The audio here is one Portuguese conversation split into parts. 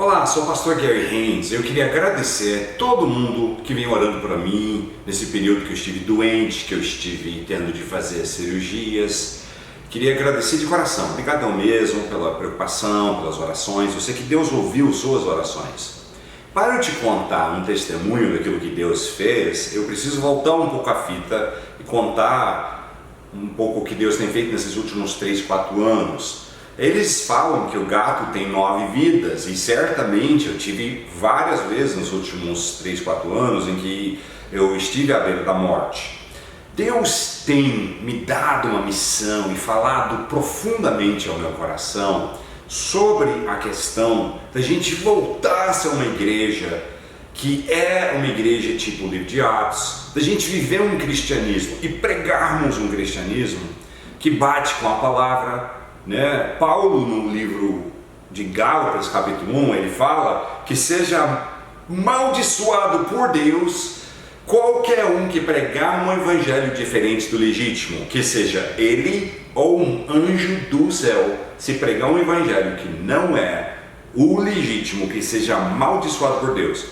Olá, sou o pastor Gary Haynes. Eu queria agradecer a todo mundo que vem orando por mim nesse período que eu estive doente, que eu estive tendo de fazer cirurgias. Queria agradecer de coração, obrigadão mesmo pela preocupação, pelas orações. Eu sei que Deus ouviu suas orações. Para eu te contar um testemunho daquilo que Deus fez, eu preciso voltar um pouco a fita e contar um pouco o que Deus tem feito nesses últimos 3, 4 anos. Eles falam que o gato tem 9 vidas e certamente eu tive várias vezes nos últimos 3, 4 anos em que eu estive à beira da morte. Deus tem me dado uma missão e falado profundamente ao meu coração sobre a questão da gente voltar a ser uma igreja que é uma igreja tipo livro de Atos, da gente viver um cristianismo e pregarmos um cristianismo que bate com a palavra. Paulo, no livro de Gálatas, capítulo 1, ele fala que seja amaldiçoado por Deus qualquer um que pregar um evangelho diferente do legítimo, que seja ele ou um anjo do céu, se pregar um evangelho que não é o legítimo, que seja amaldiçoado por Deus.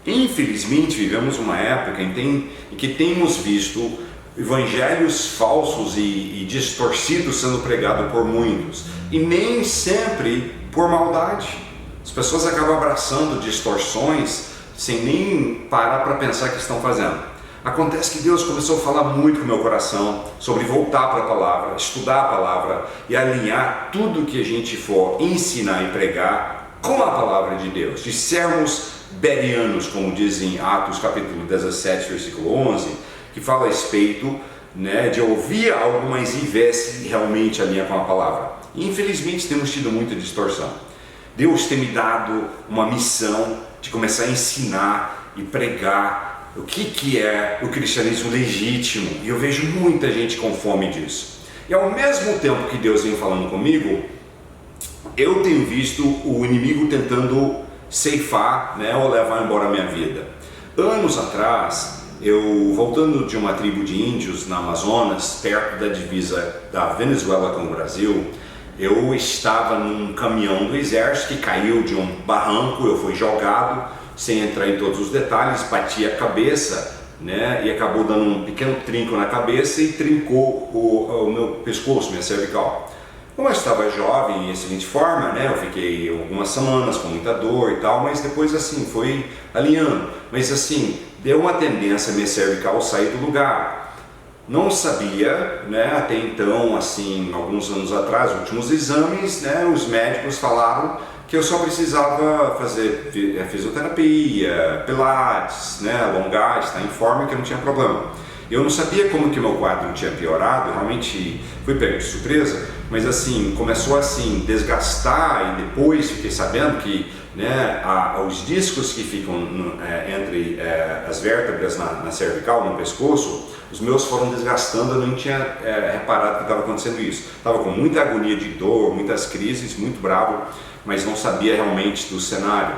Infelizmente, vivemos uma época em que temos visto evangelhos falsos e distorcidos sendo pregados por muitos, e nem sempre por maldade. As pessoas acabam abraçando distorções sem nem parar para pensar que estão fazendo. Acontece que Deus começou a falar muito com o meu coração sobre voltar para a palavra, estudar a palavra e alinhar tudo que a gente for ensinar e pregar com a palavra de Deus, de sermos berianos, como diz em Atos capítulo 17, versículo 11, que fala a respeito de ouvir algo, mas em vez de realmente alinhar com a palavra. E, infelizmente temos tido muita distorção. Deus tem me dado uma missão de começar a ensinar e pregar o que é o cristianismo legítimo, e eu vejo muita gente com fome disso. E ao mesmo tempo que Deus vem falando comigo, eu tenho visto o inimigo tentando ceifar, ou levar embora a minha vida. Anos atrás, eu voltando de uma tribo de índios na Amazonas, perto da divisa da Venezuela com o Brasil, eu estava num caminhão do exército que caiu de um barranco, eu fui jogado, sem entrar em todos os detalhes, bati a cabeça, e acabou dando um pequeno trinco na cabeça e trincou o meu pescoço, minha cervical. Como eu estava jovem, em excelente forma, eu fiquei algumas semanas com muita dor e tal, mas depois assim, foi alinhando. Mas assim, deu uma tendência a minha cervical sair do lugar. Não sabia, até então, assim, alguns anos atrás, últimos exames, os médicos falaram que eu só precisava fazer fisioterapia, pilates, alongar, estar em forma, que eu não tinha problema. Eu não sabia como que meu quadro tinha piorado, realmente fui pego de surpresa, mas assim, começou assim, desgastar, e depois fiquei sabendo que os discos que ficam entre as vértebras na cervical, no pescoço, os meus foram desgastando, eu não tinha reparado que estava acontecendo isso. Estava com muita agonia de dor, muitas crises, muito bravo, mas não sabia realmente do cenário.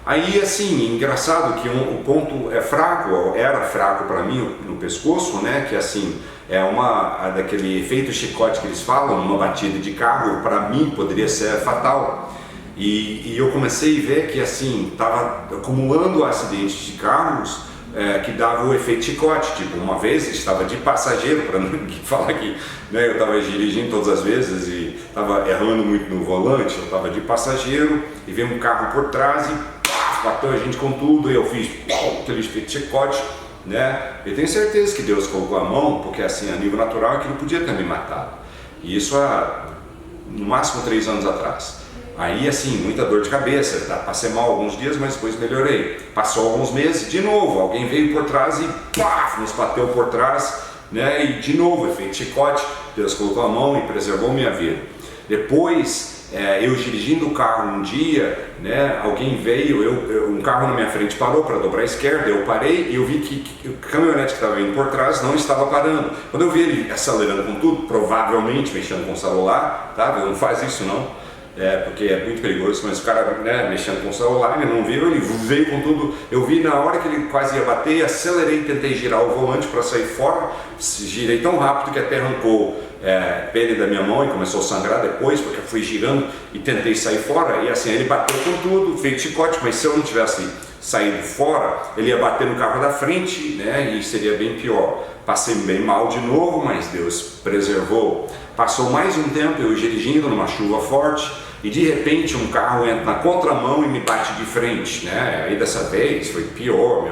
Aí assim, engraçado que o ponto era fraco para mim no pescoço, que assim, daquele efeito chicote que eles falam, uma batida de carro, para mim poderia ser fatal. E eu comecei a ver que assim, estava acumulando acidentes de carros que dava o efeito chicote. Tipo, uma vez estava de passageiro, para não falar que eu estava dirigindo todas as vezes e estava errando muito no volante, eu estava de passageiro e veio um carro por trás e bateu a gente com tudo, e eu fiz aquele efeito chicote, Eu tenho certeza que Deus colocou a mão, porque assim, a nível natural aquilo podia ter me matado. E isso há no máximo 3 anos atrás. Aí assim, muita dor de cabeça, passei mal alguns dias, mas depois melhorei. Passou alguns meses, de novo, alguém veio por trás e nos bateu por trás, E de novo, efeito chicote, Deus colocou a mão e preservou minha vida. Depois, eu dirigindo o carro um dia, alguém veio, um carro na minha frente parou para dobrar à esquerda, eu parei e eu vi que o caminhonete que estava vindo por trás não estava parando. Quando eu vi ele acelerando com tudo, provavelmente mexendo com o celular, tá? Não faz isso não. porque é muito perigoso, mas o cara, né, mexendo com o celular, ele não viu, ele veio com tudo. Eu vi na hora que ele quase ia bater, acelerei, tentei girar o volante para sair fora, girei tão rápido que até arrancou pele da minha mão e começou a sangrar depois, porque eu fui girando e tentei sair fora, e assim, ele bateu com tudo, fez chicote, mas se eu não tivesse saído fora, ele ia bater no carro da frente, né, e seria bem pior. Passei bem mal de novo, mas Deus preservou. Passou mais um tempo eu dirigindo numa chuva forte e de repente um carro entra na contramão e me bate de frente, né? Aí dessa vez foi pior,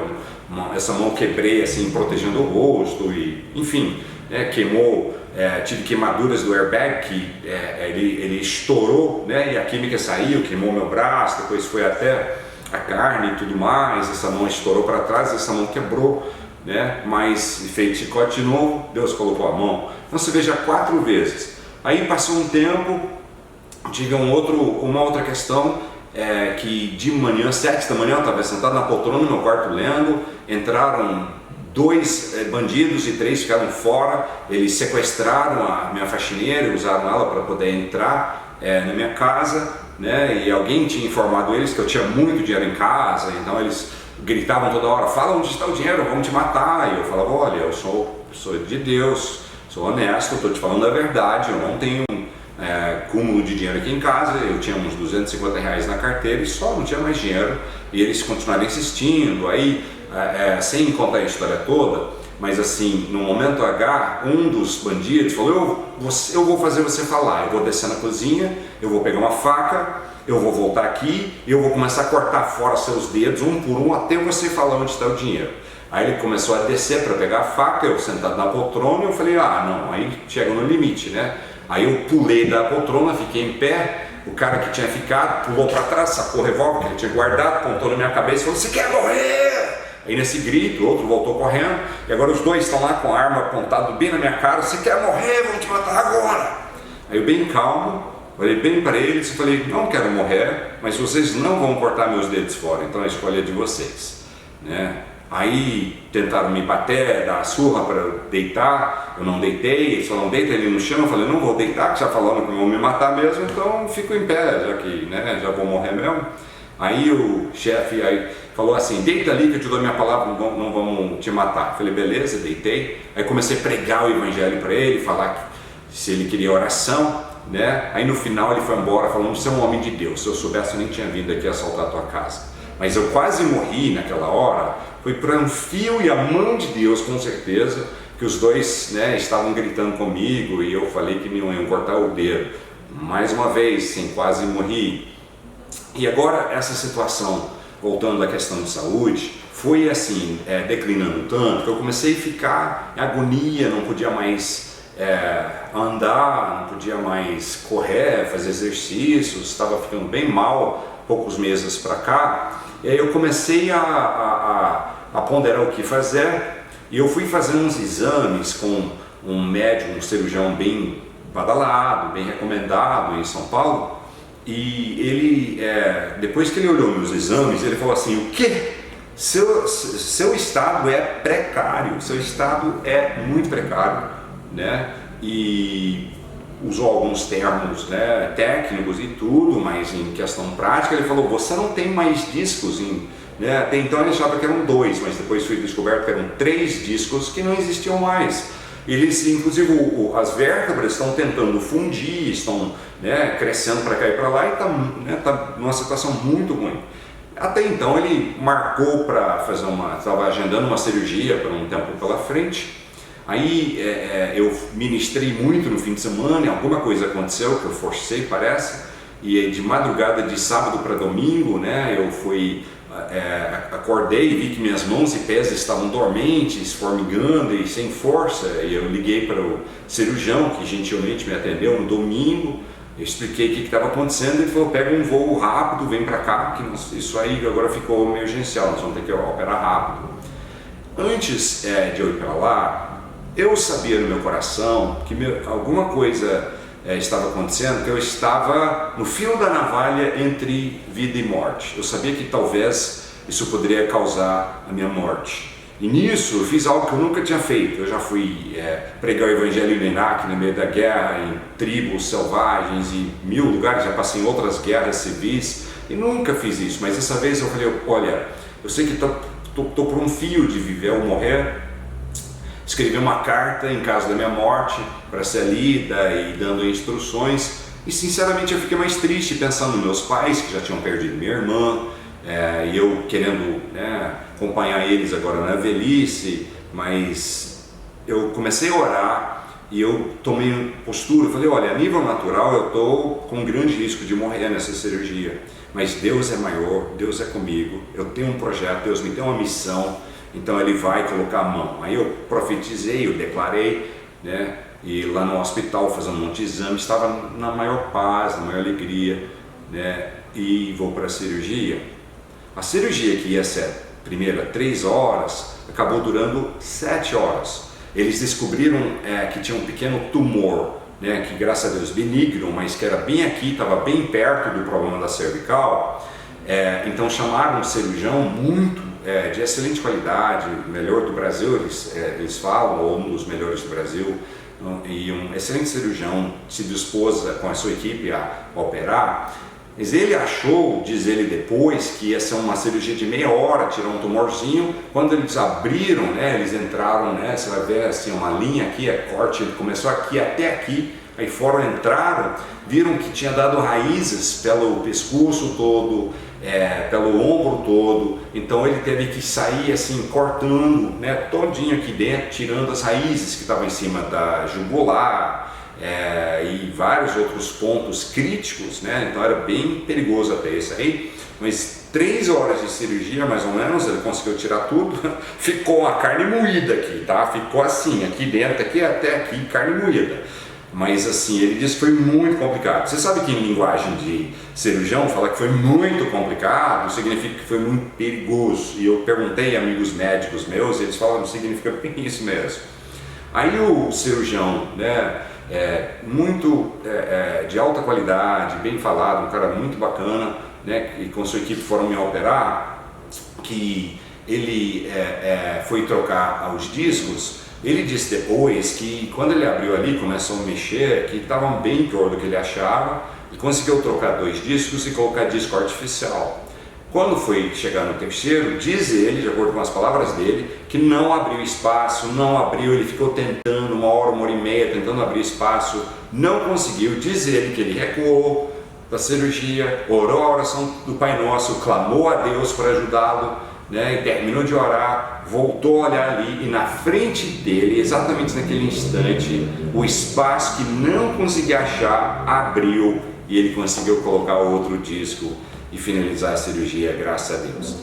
essa mão quebrei assim, protegendo o rosto e enfim, né? Queimou, tive queimaduras do airbag que ele estourou, né? E a química saiu, queimou meu braço, depois foi até a carne e tudo mais, essa mão estourou para trás, essa mão quebrou, né? Mas fez chicote de novo, Deus colocou a mão. Então você veja 4 vezes. Aí passou um tempo, tive uma outra questão, que de manhã, 7 da manhã, eu estava sentado na poltrona no meu quarto lendo, entraram 2 bandidos e 3 ficaram fora, eles sequestraram a minha faxineira e usaram ela para poder entrar na minha casa, né? E alguém tinha informado eles que eu tinha muito dinheiro em casa, então eles gritavam toda hora, fala onde está o dinheiro, vamos te matar. E eu falava, olha, eu sou de Deus, sou honesto, estou te falando a verdade, eu não tenho cúmulo de dinheiro aqui em casa, eu tinha uns R$250 na carteira e só não tinha mais dinheiro. E eles continuaram insistindo, aí sem contar a história toda, mas assim, no momento H, um dos bandidos falou, eu vou fazer você falar, eu vou descer na cozinha, eu vou pegar uma faca, eu vou voltar aqui e eu vou começar a cortar fora seus dedos, um por um, até você falar onde está o dinheiro. Aí ele começou a descer para pegar a faca, eu sentado na poltrona, eu falei, não, aí chega no limite, né? Aí eu pulei da poltrona, fiquei em pé, o cara que tinha ficado pulou para trás, sacou o revólver que ele tinha guardado, apontou na minha cabeça e falou, você quer morrer? Aí nesse grito, o outro voltou correndo, e agora os dois estão lá com a arma apontada bem na minha cara, você quer morrer? Vamos te matar agora! Aí eu bem calmo, olhei bem para eles e falei, não quero morrer, mas vocês não vão cortar meus dedos fora, então a escolha é de vocês, né? Aí tentaram me bater, dar a surra para eu deitar, eu não deitei, eles falaram, deita ele no chão, eu falei, não vou deitar, que já falaram que vão me matar mesmo, então fico em pé, já que, né, já vou morrer mesmo. Aí o chefe falou assim, deita ali que eu te dou a minha palavra, não vamos te matar. Eu falei, beleza, deitei. Aí comecei a pregar o evangelho para ele, falar que se ele queria oração, né? Aí no final ele foi embora falando, você é um homem de Deus, se eu soubesse eu nem tinha vindo aqui assaltar a tua casa. Mas eu quase morri naquela hora, foi para um fio e a mão de Deus, com certeza, que os dois, né, estavam gritando comigo e eu falei que me iam cortar o dedo. Mais uma vez, sim, quase morri. E agora essa situação, voltando à questão de saúde, foi assim, declinando tanto, que eu comecei a ficar em agonia, não podia mais andar, não podia mais correr, fazer exercícios, estava ficando bem mal, poucos meses para cá. E aí eu comecei a ponderar o que fazer, e eu fui fazer uns exames com um médico, um cirurgião bem badalado, bem recomendado em São Paulo. E ele, depois que ele olhou meus exames, ele falou assim, o quê? Seu estado é precário, seu estado é muito precário, né? E usou alguns termos, né, técnicos e tudo, mas em questão prática ele falou, você não tem mais discos, né? Até então ele achava que eram 2, mas depois foi descoberto que eram 3 discos que não existiam mais. Eles, inclusive, as vértebras estão tentando fundir, estão, né, crescendo para cá e para lá e está numa situação muito ruim. Até então ele marcou para fazer estava agendando uma cirurgia para um tempo pela frente. Aí eu ministrei muito no fim de semana e alguma coisa aconteceu que eu forcei, parece, e de madrugada de sábado para domingo, né, eu acordei e vi que minhas mãos e pés estavam dormentes, formigando e sem força, e eu liguei para o cirurgião que gentilmente me atendeu no domingo, eu expliquei o que estava acontecendo, ele falou, pega um voo rápido, vem para cá, que isso aí agora ficou emergencial, nós vamos ter que operar rápido. Antes de eu ir para lá, eu sabia no meu coração que alguma coisa estava acontecendo, que eu estava no fio da navalha entre vida e morte. Eu sabia que talvez isso poderia causar a minha morte. E nisso eu fiz algo que eu nunca tinha feito. Eu já fui pregar o evangelho no Iraque, no meio da guerra, em tribos selvagens, em 1000 lugares, já passei em outras guerras civis e nunca fiz isso. Mas dessa vez eu falei, olha, eu sei que estou por um fio de viver ou morrer. Escrevi uma carta em caso da minha morte para ser lida e dando instruções. E sinceramente eu fiquei mais triste pensando nos meus pais, que já tinham perdido minha irmã, e eu querendo acompanhar eles agora na velhice, mas eu comecei a orar e eu tomei postura, falei, olha, a nível natural eu estou com um grande risco de morrer nessa cirurgia, mas Deus é maior, Deus é comigo, eu tenho um projeto, Deus me deu uma missão, então Ele vai colocar a mão. Aí eu profetizei, eu declarei, e lá no hospital fazendo um monte de exame, estava na maior paz, na maior alegria, e vou para a cirurgia. A cirurgia que ia ser primeiro 3 horas, acabou durando 7 horas. Eles descobriram que tinha um pequeno tumor, que graças a Deus benigno, mas que era bem aqui, estava bem perto do problema da cervical. Então chamaram um cirurgião muito de excelente qualidade, melhor do Brasil, eles falam, ou um dos melhores do Brasil, e um excelente cirurgião se dispôs com a sua equipe a operar. Mas ele achou, diz ele depois, que ia ser uma cirurgia de meia hora, tirar um tumorzinho. Quando eles abriram, eles entraram, você vai ver assim, uma linha aqui, corte, ele começou aqui até aqui, aí entraram, viram que tinha dado raízes pelo pescoço todo, pelo ombro todo. Então ele teve que sair assim, cortando, todinho aqui dentro, tirando as raízes que estavam em cima da jugular, e vários outros pontos críticos, então era bem perigoso até isso aí. Mas 3 horas de cirurgia, mais ou menos, ele conseguiu tirar tudo. Ficou a carne moída aqui, tá? Ficou assim, aqui dentro, aqui até aqui, carne moída. Mas assim, ele disse que foi muito complicado. Você sabe que em linguagem de cirurgião, falar que foi muito complicado significa que foi muito perigoso. E eu perguntei a amigos médicos meus, e eles falaram que significa bem isso mesmo. Aí o cirurgião, muito de alta qualidade, bem falado, um cara muito bacana, e com sua equipe foram me operar, que ele foi trocar os discos. Ele disse depois que quando ele abriu ali, começou a mexer, que estavam bem pior do que ele achava, e conseguiu trocar 2 discos e colocar disco artificial. Quando foi chegar no terceiro, diz ele, de acordo com as palavras dele, que não abriu espaço, ele ficou tentando 1 hora, 1h30, tentando abrir espaço, não conseguiu. Diz ele que ele recuou da cirurgia, orou a oração do Pai Nosso, clamou a Deus para ajudá-lo, e terminou de orar, voltou a olhar ali, e na frente dele, exatamente naquele instante, o espaço que não conseguia achar abriu, e ele conseguiu colocar outro disco e finalizar a cirurgia, graças a Deus.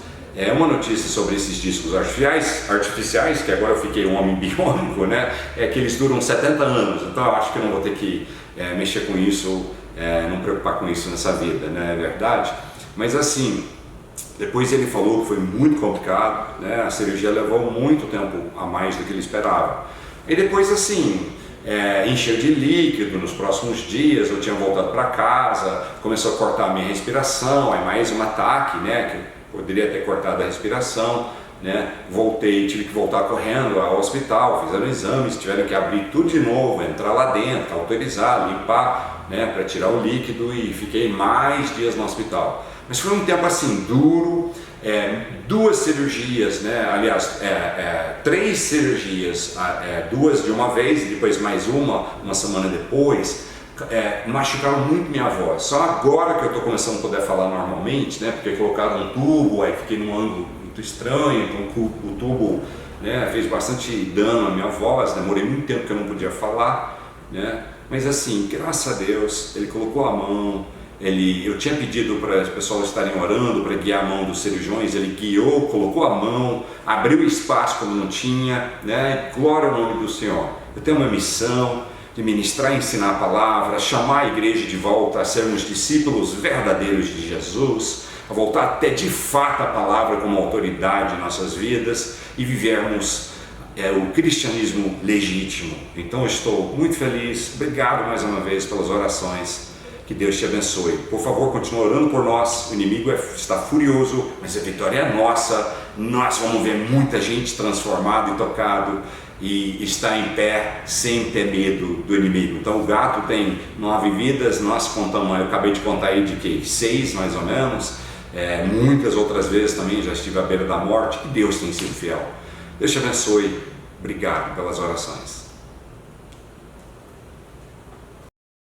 Uma notícia sobre esses discos artificiais, que agora eu fiquei um homem biônico, é que eles duram 70 anos, então eu acho que eu não vou ter que mexer com isso, não preocupar com isso nessa vida, é verdade? Mas assim, depois ele falou que foi muito complicado, a cirurgia levou muito tempo a mais do que ele esperava. E depois assim, encheu de líquido nos próximos dias, eu tinha voltado para casa, começou a cortar a minha respiração, aí mais um ataque, que eu poderia ter cortado a respiração, voltei, tive que voltar correndo ao hospital, fizeram exames, tiveram que abrir tudo de novo, entrar lá dentro, autorizar, limpar, para tirar o líquido, e fiquei mais dias no hospital. Mas foi um tempo assim, duro, 2 cirurgias, aliás, 3 cirurgias, 2 de uma vez e depois mais uma semana depois, machucaram muito minha voz. Só agora que eu estou começando a poder falar normalmente, porque colocaram um tubo, aí fiquei num ângulo muito estranho, então o tubo fez bastante dano à minha voz, demorei muito tempo que eu não podia falar, mas assim, graças a Deus, ele colocou a mão. Eu tinha pedido para as pessoas estarem orando, para guiar a mão dos cirurgiões, ele guiou, colocou a mão, abriu espaço como não tinha, glória ao nome do Senhor. Eu tenho uma missão de ministrar e ensinar a palavra, chamar a igreja de volta a sermos discípulos verdadeiros de Jesus, a voltar até de fato a palavra como autoridade em nossas vidas e vivermos o cristianismo legítimo. Então eu estou muito feliz, obrigado mais uma vez pelas orações. Que Deus te abençoe. Por favor, continue orando por nós. O inimigo está furioso, mas a vitória é nossa. Nós vamos ver muita gente transformada e tocado e está em pé sem ter medo do inimigo. Então o gato tem 9 vidas, nós contamos, eu acabei de contar aí de que 6 mais ou menos. Muitas outras vezes também já estive à beira da morte. Que Deus tem sido fiel. Deus te abençoe. Obrigado pelas orações.